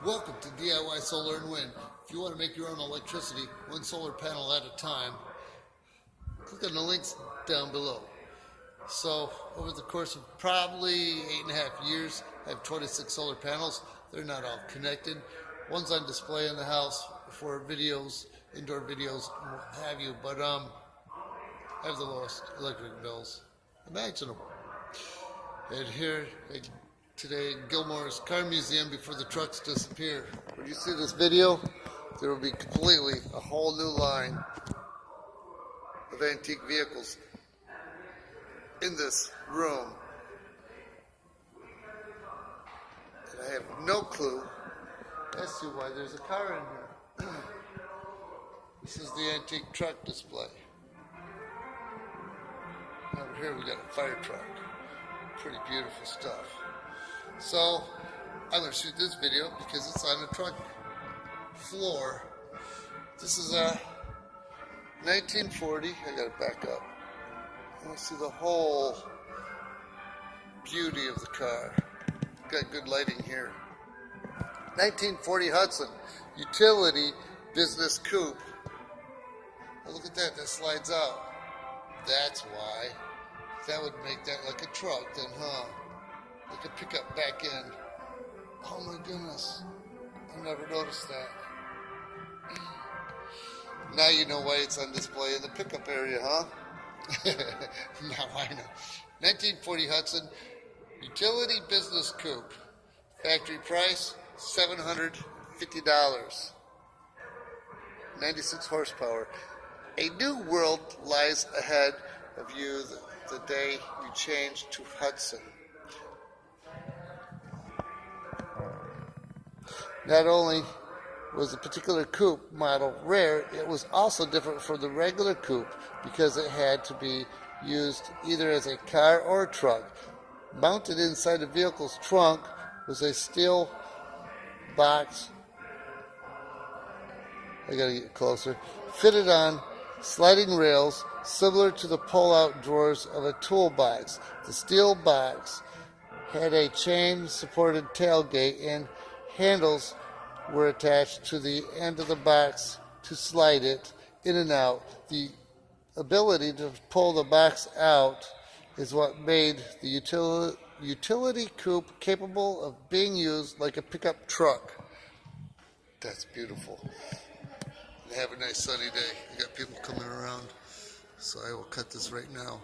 Welcome to DIY Solar and Wind. If you want to make your own electricity, one solar panel at a time, click on the links down below. So, over the course of probably 8.5 years, I have 26 solar panels. They're not all connected. One's on display in the house for videos, indoor videos, and what have you. But I have the lowest electric bills imaginable. And here today, Gilmore's car museum before the trucks disappear. When you see this video, there will be completely a whole new line of antique vehicles in this room. And I have no clue as to why there's a car in here. This is the antique truck display. Over here we got a fire truck. Pretty beautiful stuff. So, I'm going to shoot this video because it's on the truck floor. This is a 1940. I got to back up. I want to see the whole beauty of the car. Got good lighting here. 1940 Hudson utility business coupe. Oh, look at that. That slides out. That's why. That would make that like a truck then, huh? Like a pickup back end. Oh my goodness. I never noticed that. Now you know why it's on display in the pickup area, huh? Now I know. 1940 Hudson utility business coupe. Factory price $750. 96 horsepower. A new world lies ahead of you the day you change to Hudson. Not only was the particular coupe model rare, it was also different from the regular coupe because it had to be used either as a car or a truck. Mounted inside the vehicle's trunk was a steel box. I gotta get closer. Fitted on sliding rails similar to the pull-out drawers of a toolbox. The steel box had a chain-supported tailgate and handles were attached to the end of the box to slide it in and out. The ability to pull the box out is what made the utility coupe capable of being used like a pickup truck. That's beautiful. Have a nice sunny day. I got people coming around, so I will cut this right now.